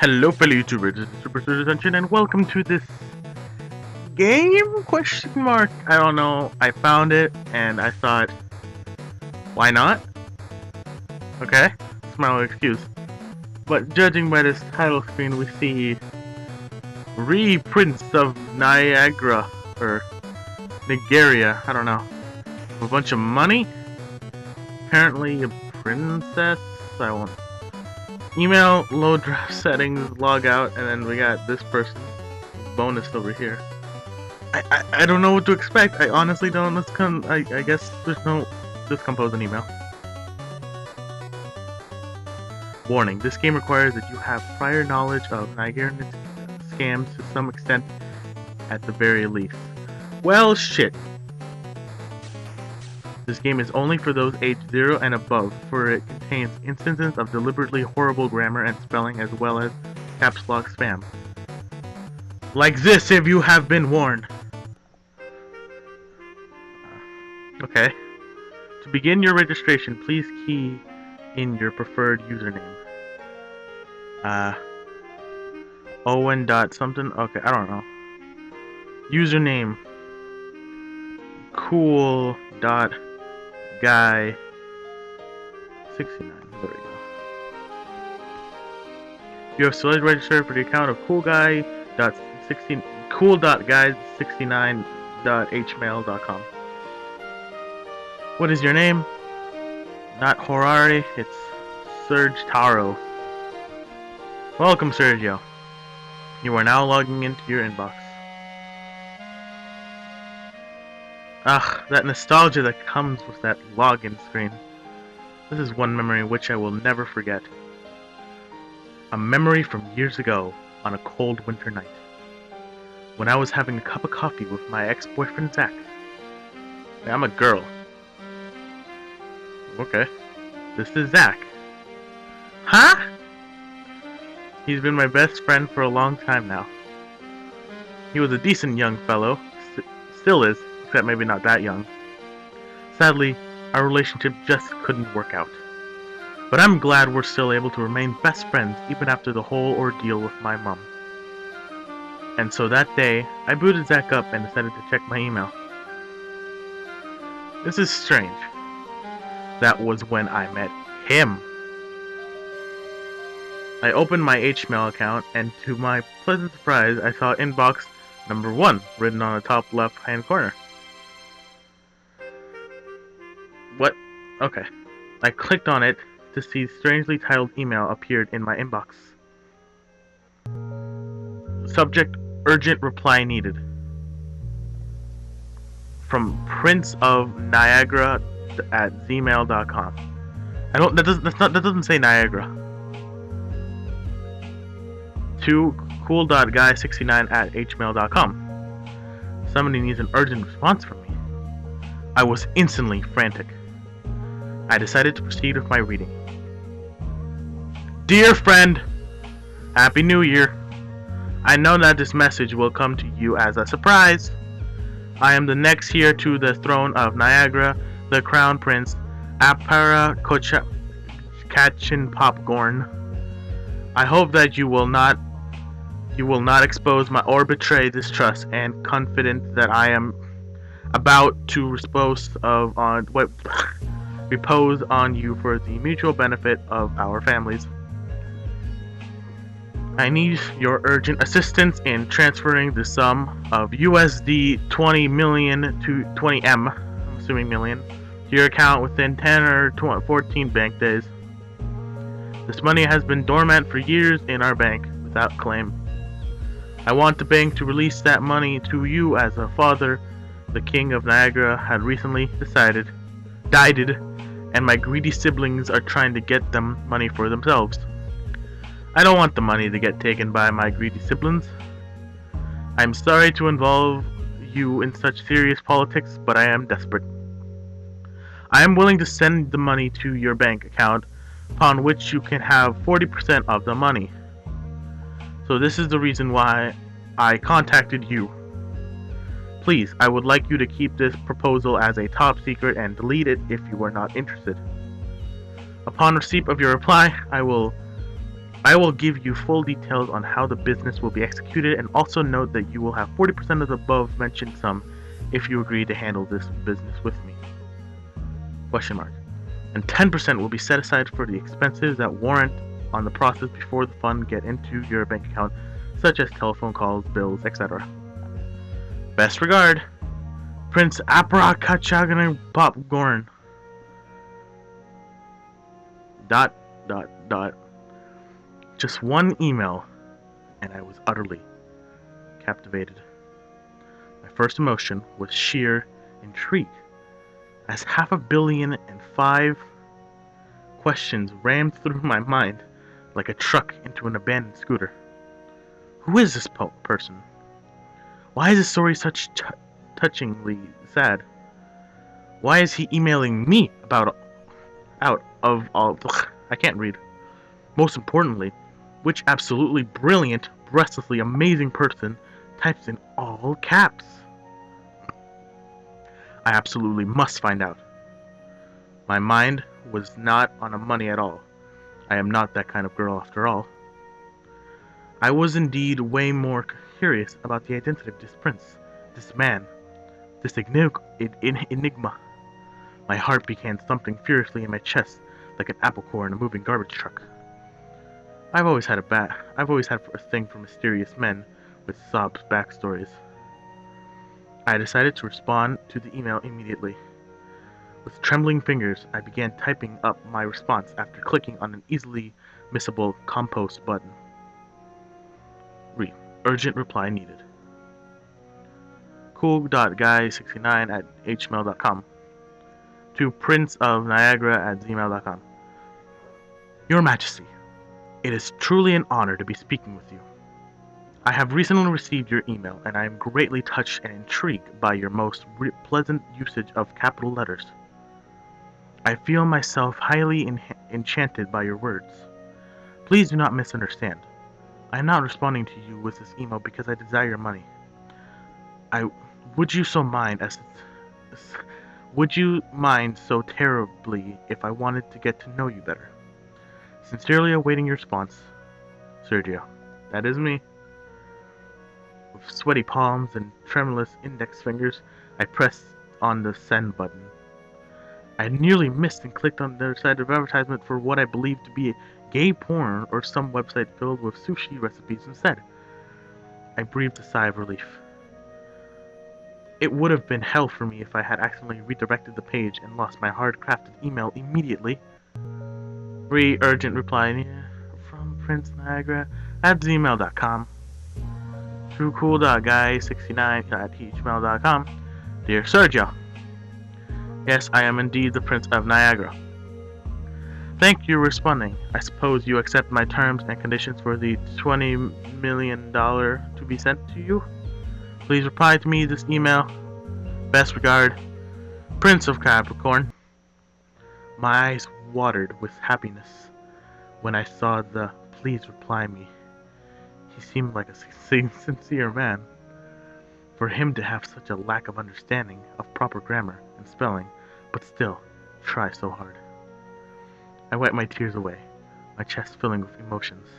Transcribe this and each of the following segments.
Hello, fellow YouTubers. This is Super Attention, and welcome to this game? Question mark. I don't know. I found it, and I thought, why not? Okay, it's my only excuse. But judging by this title screen, we see reprints of Niagara or Nigeria. I don't know. A bunch of money. Apparently, a princess. I won't. Email, load draft settings, log out, and then we got this person bonus over here. I don't know what to expect. I honestly don't. I guess there's no. Just compose an email. Warning: this game requires that you have prior knowledge of Nigerian scams to some extent, at the very least. Well, shit. This game is only for those aged 0 and above, for it contains instances of deliberately horrible grammar and spelling as well as caps lock spam. Like this if you have been warned. Okay. To begin your registration, please key in your preferred username. Owen dot something. Okay, I don't know. Username. Cool dot guy 69. There we go. You have selected registered for the account of cool.guy69.hmail.com. What is your name? Not Horari, it's Serge Taro. Welcome, Sergio. You are now logging into your inbox. Ugh, that nostalgia that comes with that login screen. This is one memory which I will never forget. A memory from years ago on a cold winter night, when I was having a cup of coffee with my ex-boyfriend Zach. I'm a girl. Okay. This is Zach. Huh? He's been my best friend for a long time now. He was a decent young fellow. Still is. Except maybe not that young. Sadly, our relationship just couldn't work out. But I'm glad we're still able to remain best friends even after the whole ordeal with my mom. And so that day, I booted Zach up and decided to check my email. This is strange. That was when I met him. I opened my HMail account, and to my pleasant surprise, I saw inbox number 1 written on the top left-hand corner. What? Okay. I clicked on it to see strangely titled email appeared in my inbox. Subject: urgent reply needed. From Prince of Niagara at gmail.com. That doesn't say Niagara. To cool.guy69 at hmail.com. Somebody needs an urgent response from me. I was instantly frantic. I decided to proceed with my reading. Dear friend, Happy New Year. I know that this message will come to you as a surprise. I am the next heir to the throne of Niagara, the Crown Prince, Apara Kachin Popcorn. I hope that you will not expose my or betray this trust, and confident that I am about to repose on you for the mutual benefit of our families. I need your urgent assistance in transferring the sum of USD 20 million to 20M, I'm assuming million, to your account within 10 or 14 bank days. This money has been dormant for years in our bank without claim. I want the bank to release that money to you as a father. The King of Niagara had recently died, and my greedy siblings are trying to get them money for themselves. I don't want the money to get taken by my greedy siblings. I'm sorry to involve you in such serious politics, but I am desperate. I am willing to send the money to your bank account, upon which you can have 40% of the money. So this is the reason why I contacted you. Please, I would like you to keep this proposal as a top secret and delete it if you are not interested. Upon receipt of your reply, I will I will give you full details on how the business will be executed, and also note that you will have 40% of the above mentioned sum if you agree to handle this business with me. Question mark. And 10% will be set aside for the expenses that warrant on the process before the funds get into your bank account, such as telephone calls, bills, etc. Best regard, Prince Aprakachagan Popcorn. ... Just one email, and I was utterly captivated. My first emotion was sheer intrigue, as 500 million and 5 questions rammed through my mind like a truck into an abandoned scooter. Who is this person? Why is his story such touchingly sad? Why is he emailing me about out of all... I can't read. Most importantly, which absolutely brilliant, breathlessly amazing person types in all caps? I absolutely must find out. My mind was not on money at all. I am not that kind of girl after all. I was indeed way more curious about the identity of this prince, this man, this enigma. My heart began thumping furiously in my chest like an apple core in a moving garbage truck. I've always had a thing for mysterious men with sob backstories. I decided to respond to the email immediately. With trembling fingers, I began typing up my response after clicking on an easily missable compose button. Read. Urgent reply needed. cool.guy69@hmail.com to princeofniagara@gmail.com. Your Majesty, it is truly an honor to be speaking with you. I have recently received your email, and I am greatly touched and intrigued by your most pleasant usage of capital letters. I feel myself highly enchanted by your words. Please do not misunderstand. I am not responding to you with this email because I desire your money. Would you mind so terribly if I wanted to get to know you better? Sincerely awaiting your response, Sergio. That is me. With sweaty palms and tremulous index fingers, I pressed on the send button. I nearly missed and clicked on the side of advertisement for what I believed to be gay porn or some website filled with sushi recipes instead. I breathed a sigh of relief. It would have been hell for me if I had accidentally redirected the page and lost my hard-crafted email immediately. Urgent reply from Prince Niagara at gmail.com. truecool.guy69@gmail.com. Dear Sergio, yes, I am indeed the Prince of Niagara. Thank you for responding. I suppose you accept my terms and conditions for the $20 million to be sent to you? Please reply to me this email. Best regard, Prince of Capricorn. My eyes watered with happiness when I saw the please reply me. He seemed like a sincere man. For him to have such a lack of understanding of proper grammar and spelling, but still try so hard. I wiped my tears away, my chest filling with emotions.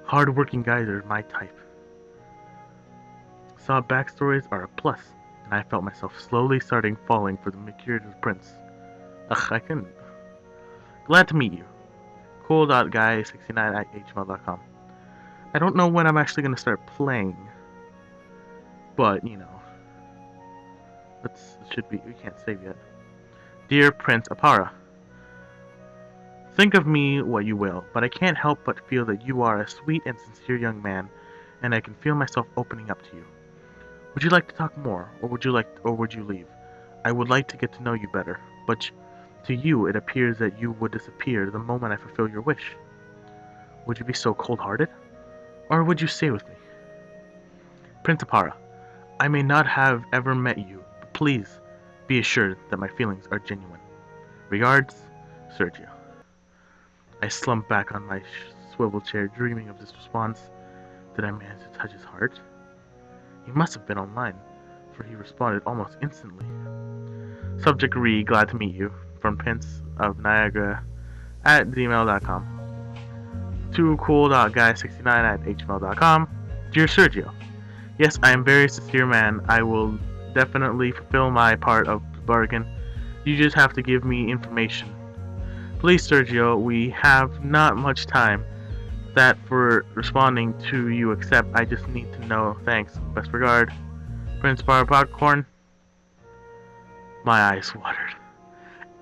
Hard-working guys are my type. Sob backstories are a plus, and I felt myself slowly falling for the Mercurius Prince. I couldn't. Glad to meet you. cool.guy69@hmail.com. I don't know when I'm actually going to start playing, but, we can't save yet. Dear Prince Apara, think of me what you will, but I can't help but feel that you are a sweet and sincere young man, and I can feel myself opening up to you. Would you like to talk more, or would you leave? I would like to get to know you better, but to you it appears that you would disappear the moment I fulfill your wish. Would you be so cold-hearted? Or would you stay with me? Prince Apara, I may not have ever met you, but please be assured that my feelings are genuine. Regards, Sergio. I slumped back on my swivel chair, dreaming of this response. Did I manage to touch his heart? He must have been online, for he responded almost instantly. Subject read, glad to meet you, from Prince of Niagara at gmail.com. to cool.guy69@hmail.com. Dear Sergio, yes, I am a very sincere man. I will definitely fulfill my part of the bargain. You just have to give me information. Please, Sergio, we have not much time. That for responding to you, except I just need to know. Thanks. Best regard, Prince Bar Popcorn. My eyes watered.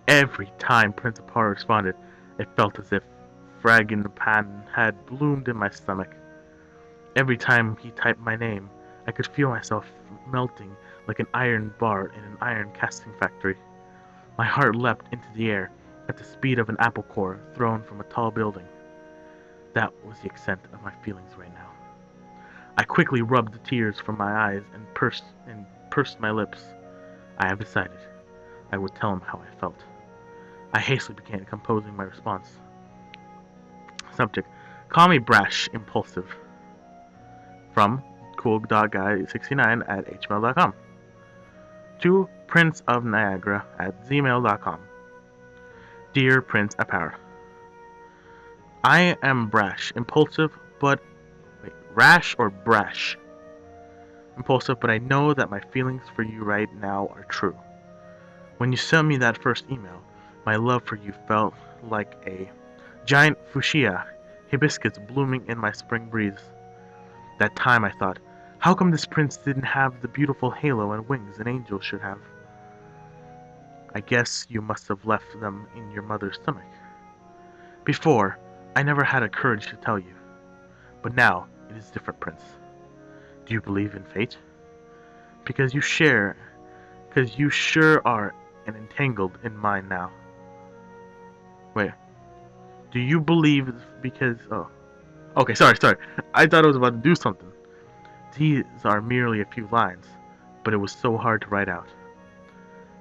Every time Prince Apara responded, it felt as if Fraginpan had bloomed in my stomach. Every time he typed my name, I could feel myself melting like an iron bar in an iron casting factory. My heart leapt into the air at the speed of an apple core thrown from a tall building. That was the extent of my feelings right now. I quickly rubbed the tears from my eyes and pursed my lips. I have decided. I would tell him how I felt. I hastily began composing my response. Subject: call me brash, impulsive. From cool.guy69@hmail.com. To Prince of Niagara@gmail.com. Dear Prince Apara, I am brash, impulsive, but rash or brash? Impulsive, but I know that my feelings for you right now are true. When you sent me that first email, my love for you felt like a giant fuchsia hibiscus blooming in my spring breeze. That time I thought, how come this prince didn't have the beautiful halo and wings an angel should have? I guess you must have left them in your mother's stomach. Before, I never had the courage to tell you. But now, it is different, Prince. Do you believe in fate? Because you sure are entangled in mine now. Wait, do you believe because... Oh. Okay, sorry. I thought I was about to do something. These are merely a few lines, but it was so hard to write out.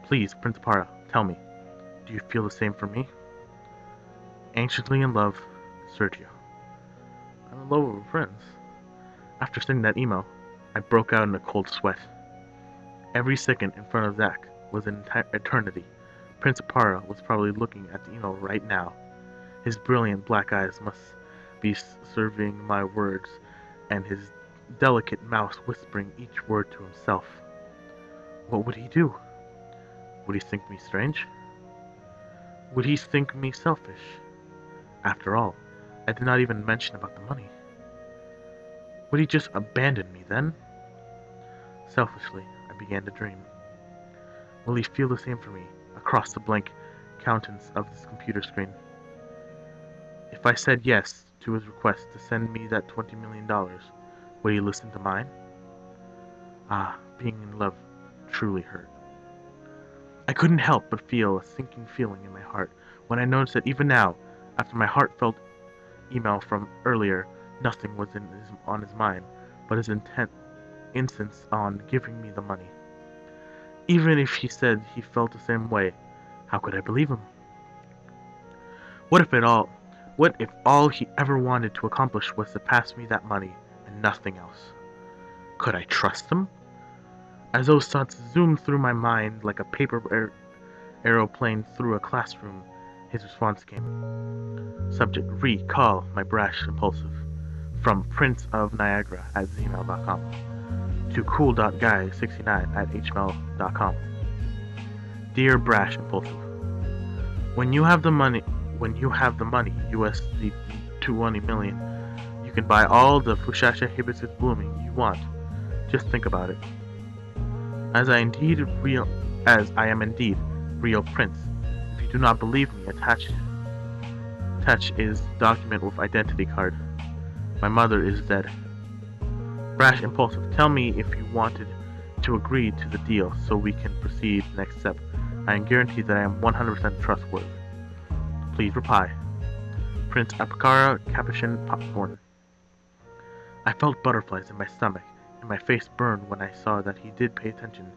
Please, Prince Apara, tell me, do you feel the same for me? Anxiously in love, Sergio. I'm in love with friends. After sending that email, I broke out in a cold sweat. Every second in front of Zach was an eternity. Prince Apara was probably looking at the email right now. His brilliant black eyes must be surveying my words, and his delicate mouth whispering each word to himself. What would he do? Would he think me strange? Would he think me selfish? After all, I did not even mention about the money. Would he just abandon me then? Selfishly, I began to dream. Will he feel the same for me across the blank countenance of this computer screen? If I said yes to his request to send me that $20 million, would he listen to mine? Ah, being in love truly hurt. I couldn't help but feel a sinking feeling in my heart when I noticed that even now, after my heartfelt email from earlier, nothing was on his mind but his insistence on giving me the money. Even if he said he felt the same way, how could I believe him? What if all he ever wanted to accomplish was to pass me that money and nothing else? Could I trust him? As those thoughts zoomed through my mind like a paper aeroplane through a classroom, his response came. Subject: recall my brash impulsive. From Prince of Niagara@gmail.com. To cool.guy69@hmail.com. Dear brash impulsive, when you have the money, USD 20 million, you can buy all the fuchsia hibiscus blooming you want. Just think about it. As I am indeed real prince. If you do not believe me, attach is document with identity card. My mother is dead. Brash impulsive, tell me if you wanted to agree to the deal so we can proceed next step. I am guaranteed that I am 100% trustworthy. Please reply. Prince Apara Capuchin Popcorn. I felt butterflies in my stomach, and my face burned when I saw that he did pay attention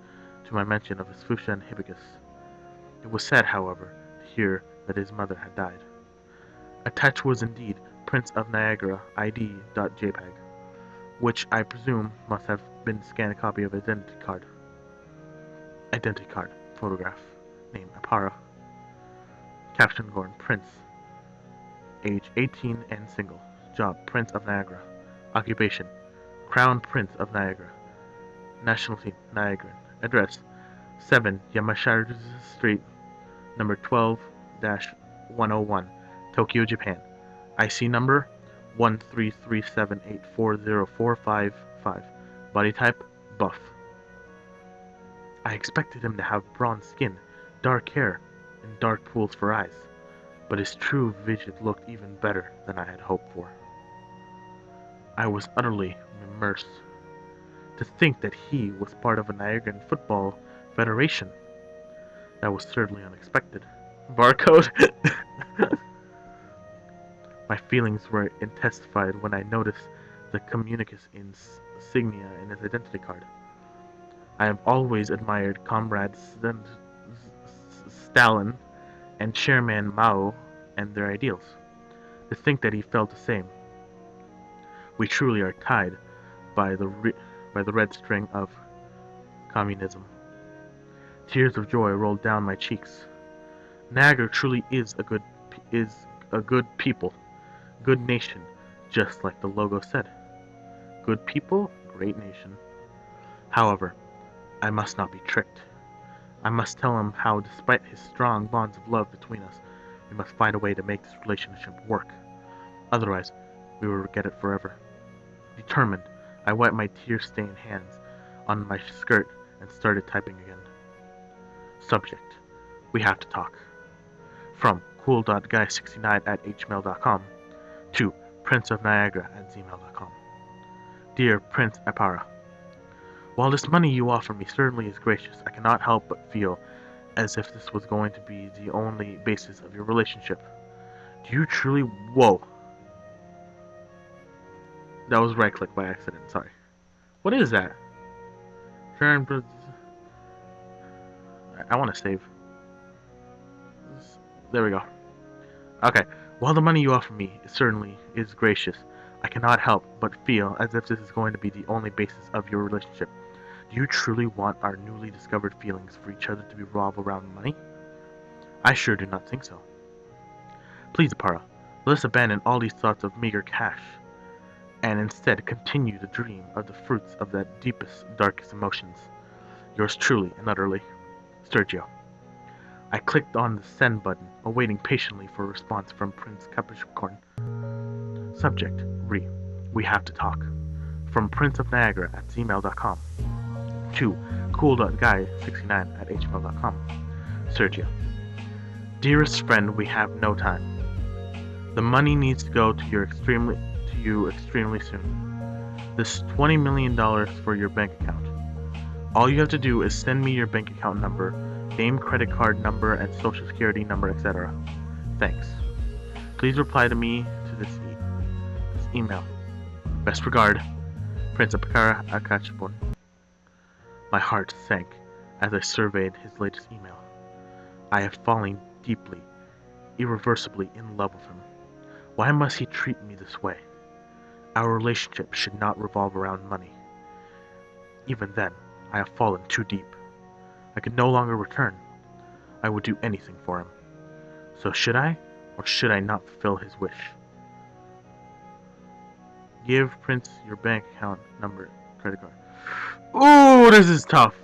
to my mention of his fuchsia and hibiscus. It was sad, however, to hear that his mother had died. Attached was indeed Prince of Niagara ID.jpg, which I presume must have been a scanned copy of identity card. Identity card. Photograph. Name Apara. Caption: Gordon Prince. Age 18 and single. Job, Prince of Niagara. Occupation, Crown Prince of Niagara. Nationality, Niagaran. Address, 7 Yamashita Street, number 12-101, Tokyo, Japan. IC number 13378404555. Body type, buff. I expected him to have bronze skin, dark hair, and dark pools for eyes, but his true vision looked even better than I had hoped for. I was utterly immersed. To think that he was part of a Niagaran Football Federation. That was certainly unexpected. Barcode? My feelings were intensified when I noticed the communicus insignia in his identity card. I have always admired comrades Stalin and Chairman Mao and their ideals. To think that he felt the same. We truly are tied by the red string of communism. Tears of joy rolled down my cheeks. Niagara truly is a good people, good nation, just like the logo said. Good people, great nation. However, I must not be tricked. I must tell him how, despite his strong bonds of love between us, we must find a way to make this relationship work. Otherwise, we will regret it forever. Determined, I wiped my tear-stained hands on my skirt and started typing again. Subject, we have to talk. From cool.guy69@hmail.com to princeofniagara@gmail.com. Dear Prince Apara, while this money you offer me certainly is gracious, I cannot help but feel as if this was going to be the only basis of your relationship. Do you truly... Whoa. That was right click by accident, sorry. What is that? I want to save. There we go. Okay. While the money you offer me certainly is gracious, I cannot help but feel as if this is going to be the only basis of your relationship. Do you truly want our newly discovered feelings for each other to revolve around money? I sure do not think so. Please, Apara, let us abandon all these thoughts of meager cash, and instead continue the dream of the fruits of that deepest, darkest emotions. Yours truly and utterly, Sergio. I clicked on the send button, awaiting patiently for a response from Prince Capricorn. Subject, we have to talk. From princeofniagara@gmail.com to cool.guy69@hmail.com. Sergio. Dearest friend, we have no time. The money needs to go to you extremely soon. This $20 million for your bank account. All you have to do is send me your bank account number, name, credit card number, and social security number, etc. Thanks. Please reply to me to this email. Best regard, Prince Apara Akachapon. My heart sank as I surveyed his latest email. I have fallen deeply, irreversibly in love with him. Why must he treat me this way? Our relationship should not revolve around money. Even then, I have fallen too deep. I can no longer return. I would do anything for him. So should I, or should I not fulfill his wish? Give Prince your bank account number, credit card. Ooh, this is tough.